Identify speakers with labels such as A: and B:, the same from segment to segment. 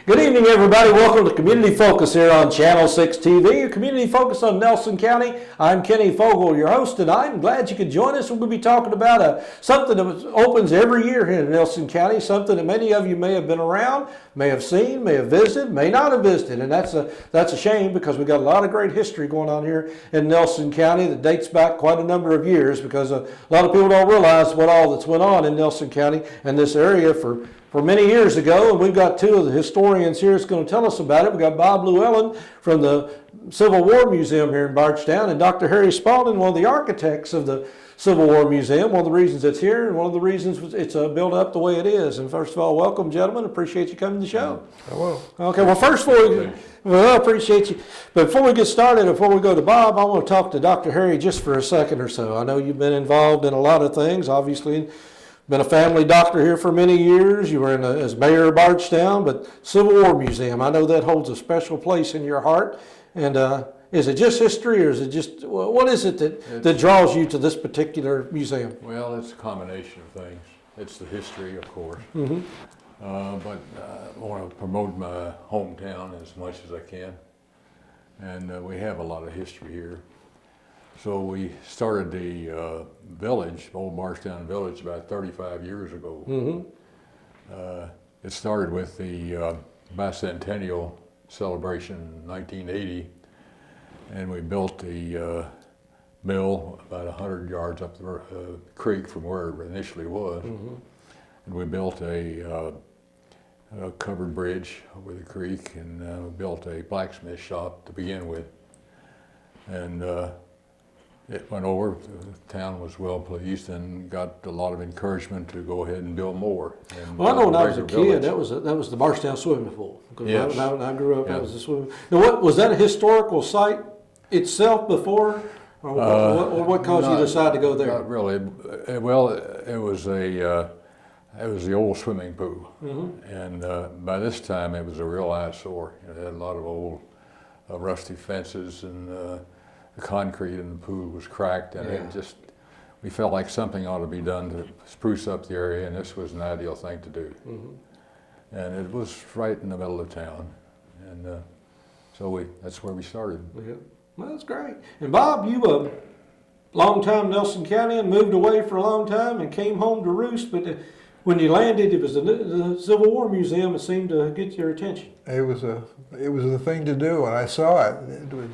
A: Good evening, everybody. Welcome to Community Focus here on Channel 6 TV, your community focus on Nelson County. I'm Kenny Fogle, your host tonight. I'm glad you could join us. We're going to be talking about something that opens every year here in Nelson County, something that many of you may have been around, may have seen, may have visited, may not have visited. And that's a shame, because we've got a lot of great history going on here in Nelson County that dates back quite a number of years, because a lot of people don't realize what all that's went on in Nelson County and this area for many years ago. And we've got two of the historians here that's going to tell us about it. We've got Bob Llewellyn from the Civil War Museum here in Bardstown, and Dr. Harry Spalding, one of the architects of the Civil War Museum. One of the reasons it's here, and one of the reasons it's built up the way it is. And first of all, welcome, gentlemen. Appreciate you coming to the show.
B: Hello.
A: Okay, well, first I appreciate you. But before we get started, before we go to Bob, I want to talk to Dr. Harry just for a second or so. I know you've been involved in a lot of things, obviously. Been a family doctor here for many years. You were as mayor of Bardstown, but Civil War Museum, I know that holds a special place in your heart. And is it just history, or is it just, what is it that draws you to this particular museum?
B: Well, it's a combination of things. It's the history, of course.
A: Mm-hmm.
B: But I want to promote my hometown as much as I can. And we have a lot of history here. So we started the village, Old Bardstown Village, about 35 years ago.
A: Mm-hmm.
B: It started with the bicentennial celebration in 1980, and we built the mill about 100 yards up the creek from where it initially was.
A: Mm-hmm.
B: And we built a covered bridge over the creek, and we built a blacksmith shop to begin with. And it went over. The town was well pleased and got a lot of encouragement to go ahead and build more.
A: Well, I know when I was a kid, that was the Bardstown swimming pool.
B: Yes.
A: When I grew up, that was the swimming. Now, what was that a historical site itself before, or what caused you to decide to go there?
B: Not really. Well, it was the old swimming pool,
A: Mm-hmm.
B: and by this time it was a real eyesore. It had a lot of old rusty fences, and the concrete in the pool was cracked, and we felt like something ought to be done to spruce up the area, and this was an ideal thing to do.
A: Mm-hmm.
B: And it was right in the middle of town, and so that's where we started.
A: Yeah. Well, that's great. And Bob, you long time Nelson County, and moved away for a long time and came home to roost, but when you landed, it was the Civil War Museum that seemed to get your attention.
C: It was the thing to do, and I saw it. It was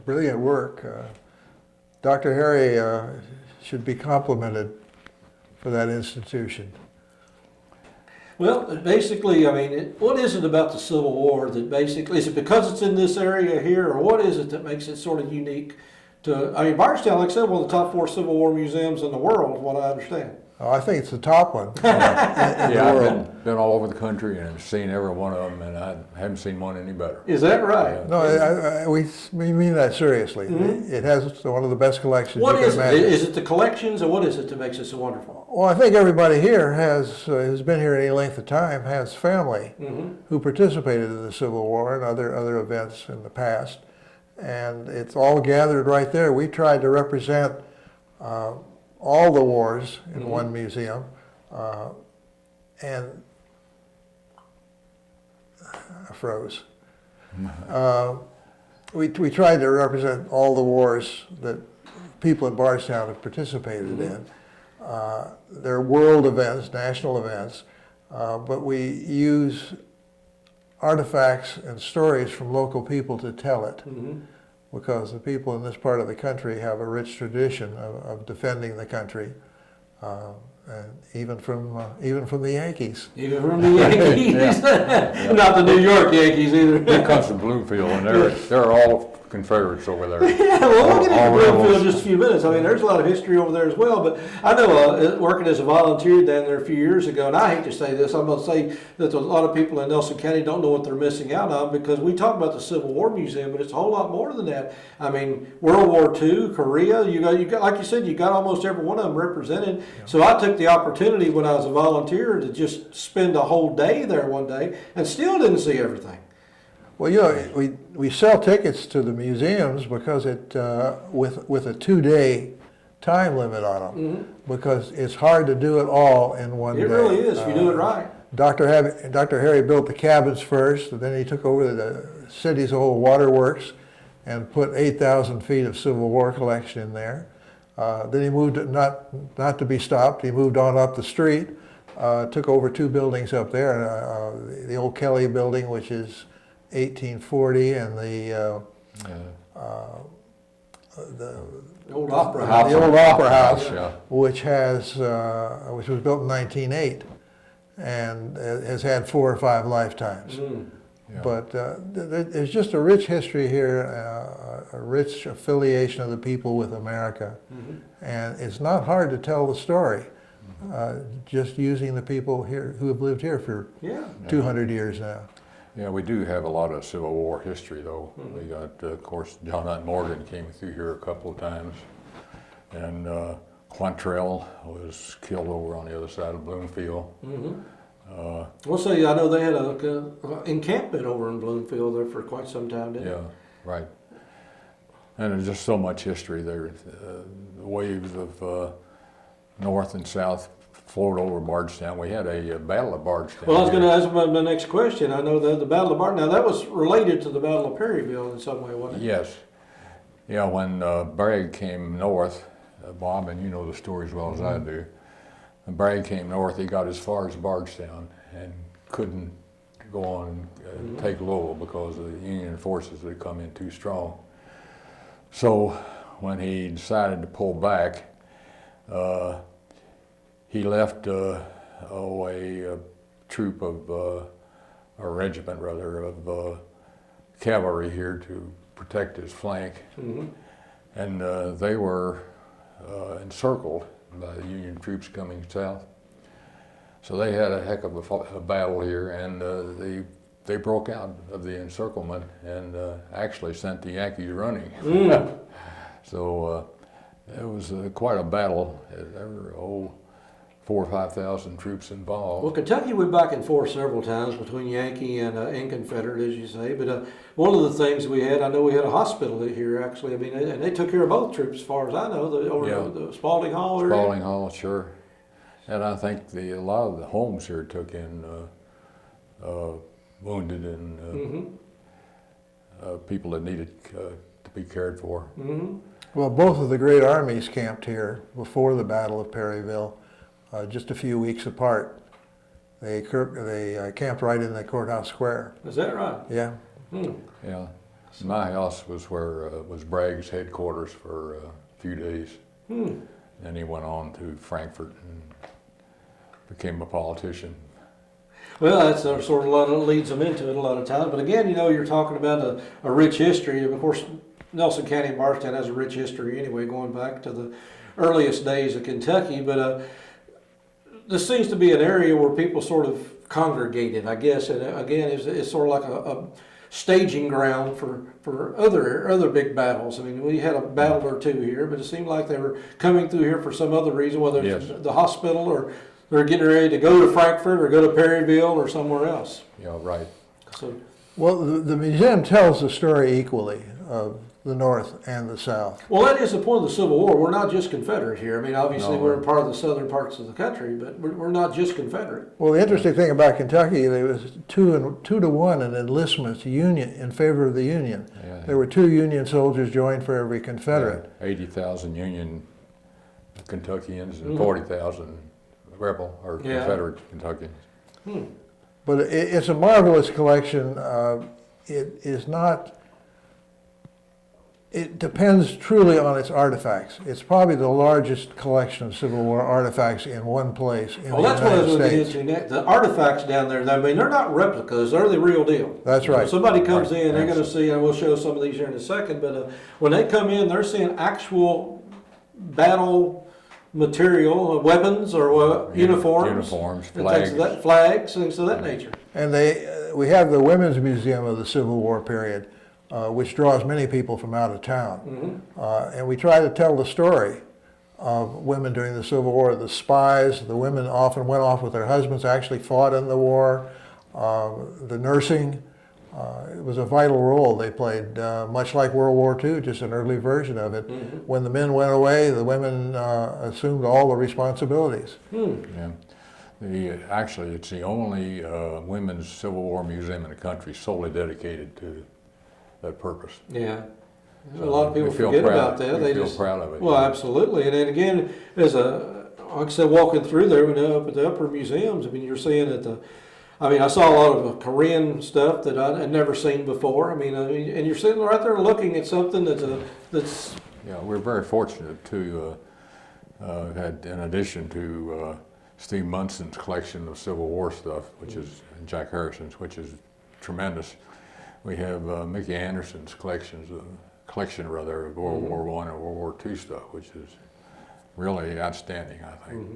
C: brilliant work. Dr. Harry should be complimented for that institution.
A: Well, basically, I mean, what is it about the Civil War that basically, is it because it's in this area here, or what is it that makes it sort of unique to, I mean, Bardstown, like I said, one of the top 4 Civil War museums in the world, what I understand.
C: Oh, I think it's the top one in the world.
B: I've been all over the country and seen every one of them, and I haven't seen one any better.
A: Is that right?
B: Yeah.
C: No, we mean that seriously.
A: Mm-hmm.
C: It has one of the best collections
A: What
C: you can
A: is it?
C: imagine.
A: Is it the collections, or what is it that makes it so wonderful?
C: Well, I think everybody here who's been here any length of time has family
A: Mm-hmm.
C: who participated in the Civil War and other events in the past, and it's all gathered right there. We tried to represent all the wars in
A: Mm-hmm.
C: one museum, and I froze. We tried to represent all the wars that people in Bardstown have participated
A: Mm-hmm.
C: in. They're world events, national events, but we use artifacts and stories from local people to tell it,
A: Mm-hmm.
C: because the people in this part of the country have a rich tradition of defending the country, and even from the Yankees.
A: Even from the Yankees. Not the New York Yankees either.
B: Here comes from Bloomfield, and they're all Confederates over there.
A: Yeah, well, we'll get into
B: All
A: Bloomfield in
B: rebels.
A: just a few minutes. I mean, there's a lot of history over there as well. But I know working as a volunteer down there a few years ago, and I hate to say this, I'm going to say that a lot of people in Nelson County don't know what they're missing out on, because we talk about the Civil War Museum, but it's a whole lot more than that. I mean, World War II, Korea, you got like you said, you got almost every one of them represented. Yeah. So I took the opportunity when I was a volunteer to just spend a whole day there one day, and still didn't see everything.
C: Well, you know, we sell tickets to the museums because it with a 2-day time limit on them, because it's hard to do it all in one day.
A: It really is if you do it right.
C: Dr. Harry built the cabins first, and then he took over the city's old waterworks and put 8,000 feet of Civil War collection in there. Then he moved, not to be stopped, he moved on up the street, took over 2 buildings up there, the old Kelly building, which is 1840, and the
A: old Opera House.
C: The old Opera House,
B: Yeah.
C: which was built in 1908, and has had 4 or 5 lifetimes.
B: Yeah.
C: But there's just a rich history here, a rich affiliation of the people with America, and it's not hard to tell the story. Just using the people here who have lived here for 200 years now.
B: Yeah, we do have a lot of Civil War history, though. We got, of course, John Hunt Morgan came through here a couple of times, and Quantrell was killed over on the other side of Bloomfield.
A: Well, see, I know they had a encampment over in Bloomfield there for quite some time, didn't
B: Yeah, right. And there's just so much history there. The waves of North and South flowed over Bardstown. We had a Battle of Bardstown.
A: Well, I was
B: here.
A: going to ask my next question. I know that the Battle of Bardstown, now that was related to the Battle of Perryville in some way, wasn't it?
B: Yes. Yeah, when Bragg came north, Bob, and you know the story as well as I do, when Bragg came north, he got as far as Bardstown and couldn't go on and take Louisville because of the Union forces had come in too strong. So when he decided to pull back, he left a troop of, a regiment rather, of cavalry here to protect his flank. And they were encircled by the Union troops coming south. So they had a heck of a battle here, and they broke out of the encirclement and actually sent the Yankees running. So it was quite a battle. There were 4,000 or 5,000 troops involved.
A: Well, Kentucky went back and forth several times between Yankee and Confederate, as you say. But one of the things we had, I know we had a hospital here, actually. I mean, and they took care of both troops, as far as I know, the Spalding Hall area.
B: Spalding Hall, sure. And I think a lot of the homes here took in wounded and people that needed to be cared for.
C: Well, both of the great armies camped here before the Battle of Perryville, just a few weeks apart. They camped right in the courthouse square.
A: Is that right?
C: Yeah.
B: Yeah. My house was where was Bragg's headquarters for a few days. Then he went on to Frankfort and became a politician.
A: Well, that's sort of what leads them into it a lot of times. But again, you know, you're talking about a rich history. Of course, Nelson County and Bardstown has a rich history anyway, going back to the earliest days of Kentucky. But this seems to be an area where people sort of congregated, I guess. And again, it's sort of like a staging ground for other big battles. I mean, we had a battle or two here, but it seemed like they were coming through here for some other reason, whether it's the hospital or they're getting ready to go to Frankfort or go to Perryville or somewhere else.
B: Yeah, right.
A: So,
C: Well, the museum tells the story equally of the North and the South.
A: well, that is the point of the Civil War. We're not just Confederate here. I mean, obviously
B: No.
A: we're part of the southern parts of the country, but we're not just Confederate.
C: Well, the interesting thing about Kentucky, there was 2 to 1 in enlistments Union in favor of the Union.
B: Yeah.
C: There were 2 Union soldiers joined for every Confederate.
B: 80,000 Union Kentuckians and 40,000 rebel or Confederate Kentuckians.
C: But it's a marvelous collection. It is not. It depends truly on its artifacts. It's probably the largest collection of Civil War artifacts in one place in
A: Well,
C: the
A: that's what I was
C: United
A: going to get
C: States.
A: to next. The artifacts down there, I mean, they're not replicas, they're the real deal.
C: That's right.
A: If somebody comes
B: Right.
A: in, they're going to see, and we'll show some of these here in a second, but when they come in, they're seeing actual battle material, weapons or uniforms.
B: Uniforms,
A: and things of that, flags, things of that nature.
C: And we have the Women's Museum of the Civil War period, which draws many people from out of town. And we try to tell the story of women during the Civil War, the spies. The women often went off with their husbands, actually fought in the war. The nursing, it was a vital role they played, much like World War II, just an early version of it. When the men went away, the women assumed all the responsibilities.
B: Yeah. Actually, it's the only women's Civil War museum in the country solely dedicated to that purpose.
A: Yeah. A lot of people
B: We feel
A: forget
B: proud-
A: about that.
B: we
A: They
B: feel
A: just,
B: proud of it.
A: well, absolutely. And then again, like I said, walking through there, up at the upper museums, I mean, you're seeing that I saw a lot of Korean stuff that I had never seen before. And you're sitting right there looking at something that's.
B: Yeah, we're very fortunate to had, in addition to Steve Munson's collection of Civil War stuff, which is and Jack Harrison's, which is tremendous. We have Mickey Anderson's collection of World War I and World War II stuff, which is really outstanding, I think.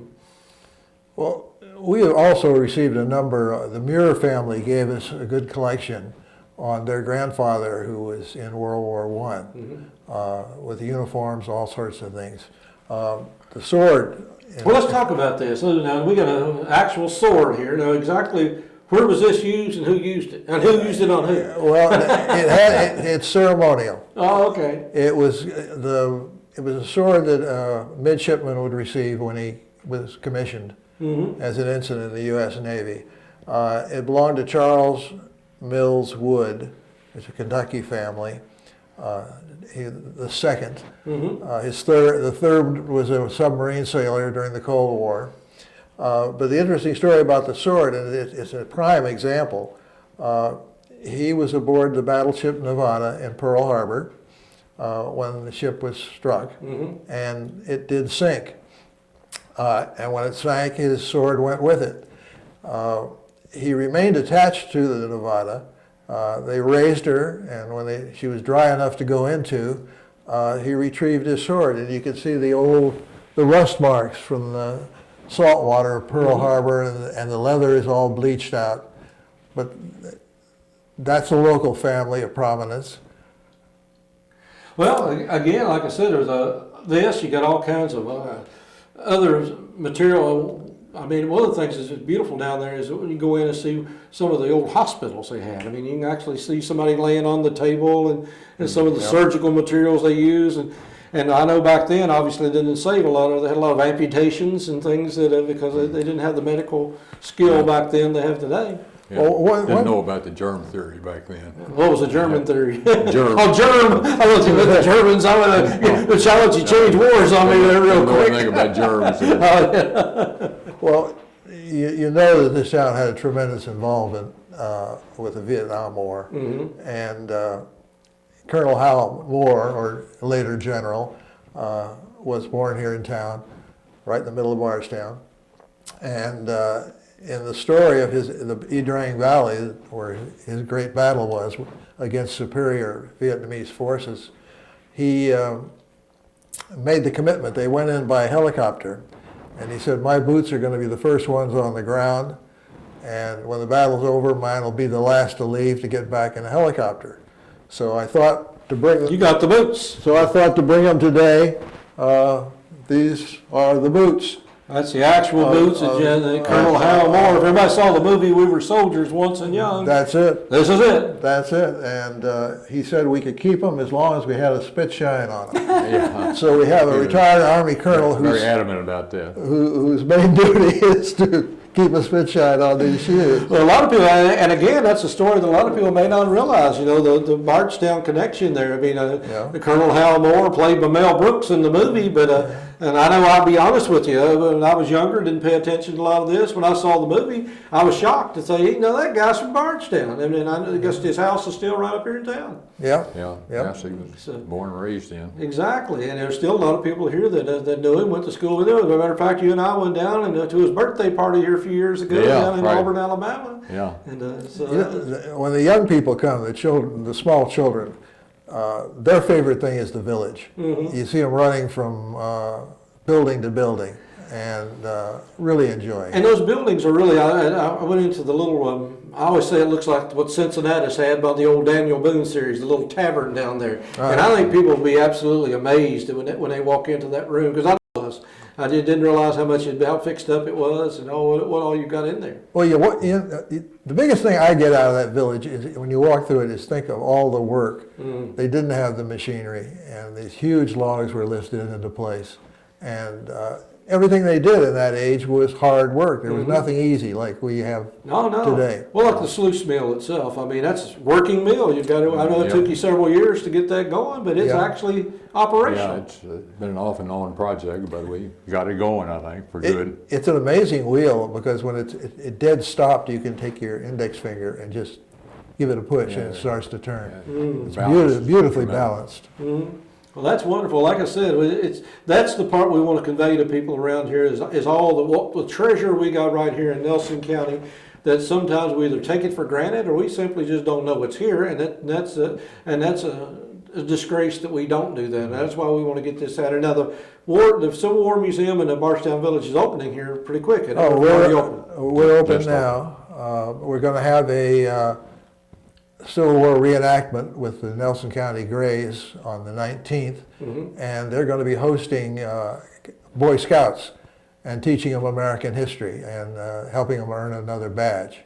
C: Well, we have also received a number, the Muir family gave us a good collection on their grandfather who was in World War I, with uniforms, all sorts of things. The sword.
A: Well, let's talk about this. Now, we got an actual sword here. Now, exactly where was this used and who used it? And who used it on who?
C: Well, it's ceremonial.
A: Oh, okay.
C: It was a sword that a midshipman would receive when he was commissioned as an ensign in the U.S. Navy. It belonged to Charles Mills Wood. It's a Kentucky family. The second. The third was a submarine sailor during the Cold War. But the interesting story about the sword, and it's a prime example, he was aboard the battleship Nevada in Pearl Harbor when the ship was struck, and it did sink. And when it sank, his sword went with it. He remained attached to the Nevada. They raised her, and when she was dry enough to go into, he retrieved his sword, and you can see the rust marks from the salt water of Pearl Harbor, and the leather is all bleached out. But that's a local family of prominence.
A: Well, again, like I said, there's you got all kinds of other material. I mean, one of the things that's beautiful down there is when you go in and see some of the old hospitals they had. I mean, you can actually see somebody laying on the table and some of the surgical materials they use. And I know back then, obviously, they didn't save a lot of. They had a lot of amputations and things because they didn't have the medical skill back then they have today.
B: Yeah. Didn't know about the germ theory back then.
A: What was the German theory?
B: Germ.
A: Oh, germ! I looked at the Germans. I'm gonna challenge you change wars on me there real
B: Didn't know
A: quick.
B: anything about germs.
C: Well, you know that this town had a tremendous involvement with the Vietnam War, and Colonel Hal Moore, or later General, was born here in town, right in the middle of Bardstown, and in the story of the E Drang Valley, where his great battle was against superior Vietnamese forces, he made the commitment. They went in by helicopter, and he said, "My boots are going to be the first ones on the ground, and when the battle's over, mine will be the last to leave to get back in a helicopter." So I thought to bring them.
A: You got the boots.
C: So I thought to bring them today. These are the boots.
A: That's the actual boots of Colonel Hal Moore. If everybody saw the movie We Were Soldiers Once and Young,
C: That's it.
A: this is it.
C: That's it. And he said we could keep them as long as we had a spit shine on them.
B: Yeah.
C: So we have a retired Army colonel
B: Very adamant about that.
C: whose main duty is to keep a spit shine on these shoes.
A: Well, a lot of people, and again, that's a story that a lot of people may not realize. You know, the Bardstown connection there. I mean, the Colonel Hal Moore played by Mel Brooks in the movie, but and I know I'll be honest with you. When I was younger, didn't pay attention to a lot of this. When I saw the movie, I was shocked to say, you know, that guy's from Bardstown. I mean, I guess his house is still right up here in town.
C: Yeah.
B: Yeah,
C: Yep.
B: yes, he was born and raised in.
A: Exactly, and there's still a lot of people here that knew him, went to school with him. As a matter of fact, you and I went down and to his birthday party here a few years ago down in Auburn, Alabama.
B: Yeah.
A: And
C: When the young people come, the children, the small children, their favorite thing is the village. You see them running from building to building and really enjoying
A: And
C: it.
A: those buildings are really, I went into the little, I always say it looks like what Cincinnati's had by the old Daniel Boone series, the little tavern down there. And I think people will be absolutely amazed when they walk into that room, because I didn't realize how fixed up it was and what all you got in there.
C: Well, the biggest thing I get out of that village is when you walk through it is think of all the work. They didn't have the machinery, and these huge logs were lifted into place. And everything they did in that age was hard work. There was nothing easy like we have
A: No, no.
C: today.
A: Well, like the sluice mill itself. I mean, that's a working mill. You've got to. I know it took you several years to get that going, but it's
C: Yeah.
A: actually
B: Yeah,
A: operational.
B: it's been an off and on project, but we got it going, I think, for good.
C: It's an amazing wheel because when it dead stopped, you can take your index finger and just give it a push and it starts to turn. It's
B: Balanced,
C: beautifully
B: tremendous.
C: balanced.
A: Well, that's wonderful. Like I said, that's the part we want to convey to people around here is all the treasure we got right here in Nelson County. That sometimes we either take it for granted or we simply just don't know it's here, and that's a disgrace that we don't do that. And that's why we want to get this out here. Now the Civil War Museum in the Bardstown Village is opening here pretty quick.
C: Oh, we're open
B: Just
C: now. We're going to have a Civil War reenactment with the Nelson County Grays on the 19th, and they're going to be hosting Boy Scouts and teaching them American history and helping them earn another badge.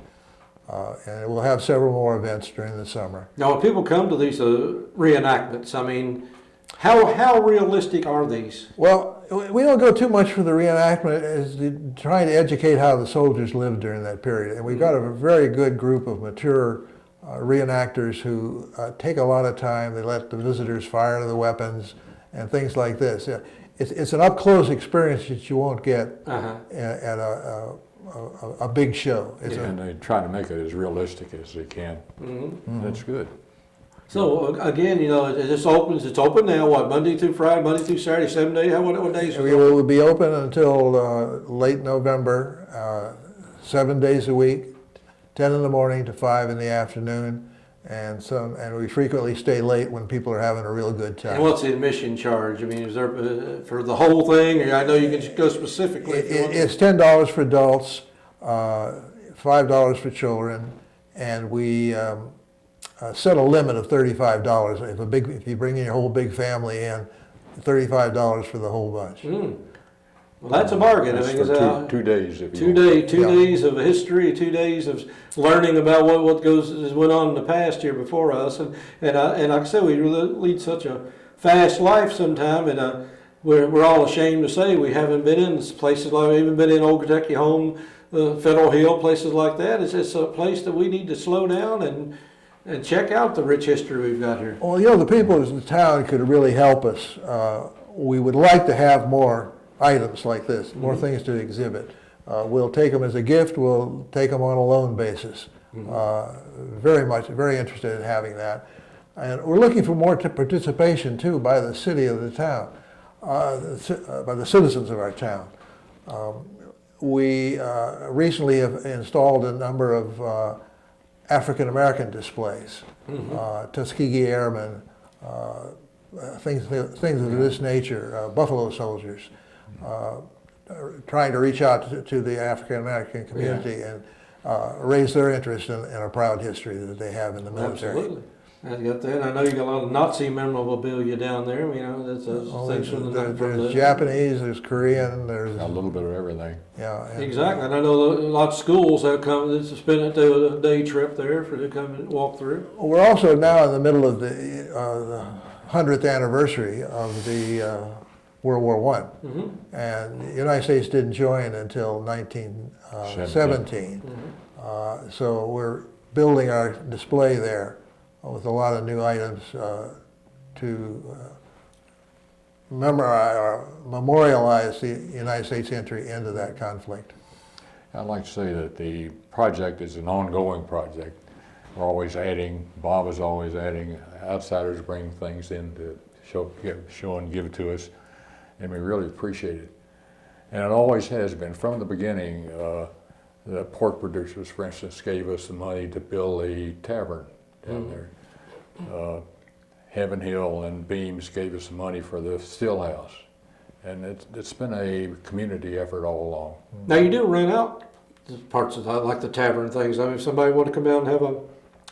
C: And we'll have several more events during the summer.
A: Now, when people come to these reenactments, I mean, how realistic are these?
C: Well, we don't go too much for the reenactment as trying to educate how the soldiers lived during that period. And we've got a very good group of mature reenactors who take a lot of time. They let the visitors fire the weapons and things like this. It's an up-close experience that you won't get at a big show.
B: And they try to make it as realistic as they can. That's good.
A: So again, you know, it's open now, what, Monday through Friday, Monday through Saturday, 7 days? What days?
C: We will be open until late November, 7 days a week, 10 in the morning to 5 in the afternoon. And we frequently stay late when people are having a real good time.
A: And what's the admission charge? I mean, is there for the whole thing? Or I know you can just go specifically. If you want to.
C: It's $10 for adults, $5 for children, and we set a limit of $35. If you bring in your whole big family in, $35 for the whole bunch.
A: Well, that's a bargain.
B: That's
A: I think
B: for
A: it's
B: 2 days. If you
A: two
B: want.
A: days of history, 2 days of learning about what went on in the past here before us, and like I said, we really lead such a fast life sometime, and we're all ashamed to say we haven't been in places like even been in Old Kentucky Home, Federal Hill, places like that. It's a place that we need to slow down and check out the rich history we've got here.
C: Well, you know, the people in the town could really help us. We would like to have more items like this, more things to exhibit. We'll take them as a gift. We'll take them on a loan basis. Very interested in having that. And we're looking for more participation, too, by the city of the town, by the citizens of our town. We recently have installed a number of African American displays, Tuskegee Airmen, things of this nature, Buffalo Soldiers, trying to reach out to the African American community and raise their interest in a proud history that they have in the military.
A: Absolutely. I got that. I know you got a lot of Nazi memorabilia down there. You know, that's things from the
C: There's Japanese, there's Korean, there's
B: A little bit of everything.
A: Exactly. And I know lots of schools have come to spend a day trip there to come and walk through.
C: We're also now in the middle of the 100th anniversary of the World War I. And the United States didn't join until 1917. So we're building our display there with a lot of new items to memorialize the United States entry into that conflict.
B: I'd like to say that the project is an ongoing project. We're always adding, Bob is always adding, outsiders bring things in to show and give it to us, and we really appreciate it. And it always has been, from the beginning, the pork producers, for instance, gave us the money to build a tavern down there. Heaven Hill and Beams gave us the money for the still house. And it's been a community effort all along.
A: Now you do rent out parts of that, like the tavern things. I mean, if somebody wanted to come out and have a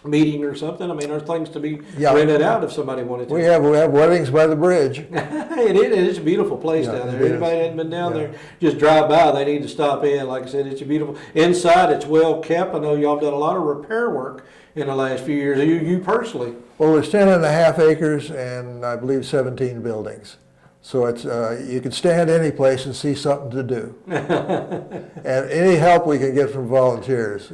A: meeting or something, I mean, there's things to be rented out if somebody wanted to.
C: We have weddings by the bridge.
A: It's a beautiful place down there. Anybody that hasn't been down there, just drive by. They need to stop in. Like I said, it's a beautiful. Inside, it's well kept. I know y'all have done a lot of repair work in the last few years. You personally.
C: Well, there's 10.5 acres and I believe 17 buildings. So it's you can stand any place and see something to do. And any help we can get from volunteers,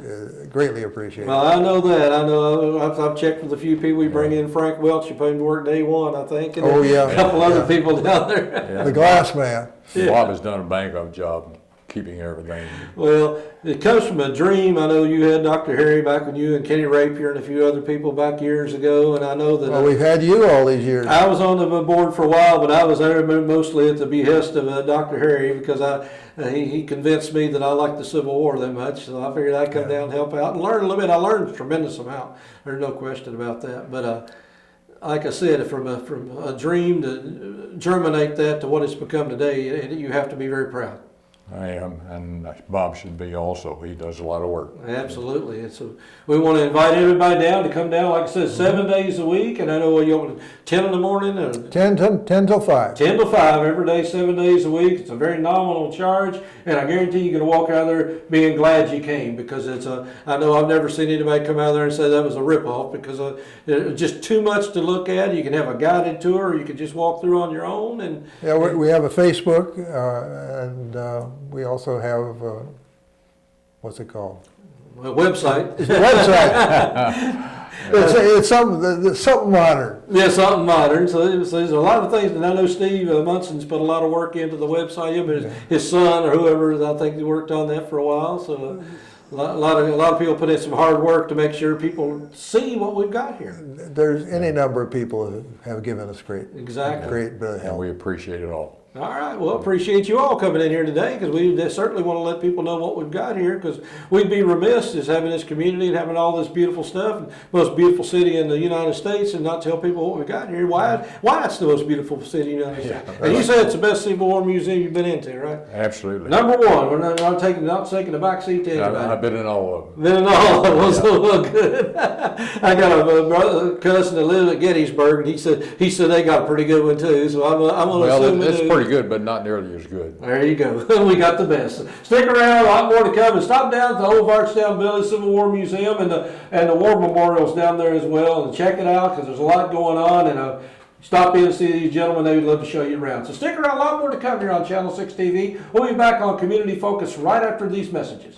C: greatly appreciated.
A: Well, I know that. I know. I've checked with a few people. We bring in Frank Welch, who put him to work day one, I think. And
C: Oh, yeah.
A: a couple other
C: Yeah.
A: people down there.
B: Yeah.
C: The glass man.
A: Yeah.
B: Bob has done a bang up job keeping everything.
A: Well, it comes from a dream. I know you had Dr. Harry back when you and Kenny Rapier and a few other people back years ago, and I know that
C: Well, we've had you all these years.
A: I was on the board for a while, but I was there mostly at the behest of Dr. Harry because he convinced me that I liked the Civil War that much, so I figured I'd come down and help out and learn a little bit. I learned a tremendous amount. There's no question about that. But like I said, from a dream to germinate that to what it's become today, you have to be very proud.
B: I am, and Bob should be also. He does a lot of work.
A: Absolutely. And so we want to invite everybody down to come down, like I said, 7 days a week. And I know you want 10 in the morning and
C: 10 till 5.
A: 10 to 5 every day, 7 days a week. It's a very nominal charge, and I guarantee you're going to walk out of there being glad you came, because I know I've never seen anybody come out there and say that was a ripoff, because it's just too much to look at. You can have a guided tour, or you can just walk through on your own. And
C: Yeah, we have a Facebook, and we also have, what's it called?
A: a website.
C: It's a website. It's something modern.
A: Yeah, something modern. So there's a lot of things, and I know Steve Munson's put a lot of work into the website. Him and his son or whoever, I think, they worked on that for a while. So a lot of people put in some hard work to make sure people see what we've got here.
C: There's any number of people who have given us great bit of
B: And
C: help.
B: we appreciate it all.
A: All right. Well, appreciate you all coming in here today, because we certainly want to let people know what we've got here, because we'd be remiss as having this community and having all this beautiful stuff, and most beautiful city in the United States, and not tell people what we've got here. Why it's the most beautiful city in the United States. And you said it's the best Civil War museum you've been into, right?
B: Absolutely.
A: Number one. We're not taking the back seat to anybody.
B: I've been in all of them.
A: Then all of us well good. I got a brother, cousin that lives at Gettysburg, and he said they got a pretty good one too. So I'm gonna
B: Well,
A: assume
B: it's
A: they do.
B: pretty good, but not nearly as good.
A: There you go. We got the best. Stick around. A lot more to come. And stop down at the Old Varchtown Village Civil War Museum and the war memorials down there as well, and check it out, because there's a lot going on. And stop in and see these gentlemen. They would love to show you around. So stick around. A lot more to come here on Channel 6 TV. We'll be back on Community Focus right after these messages.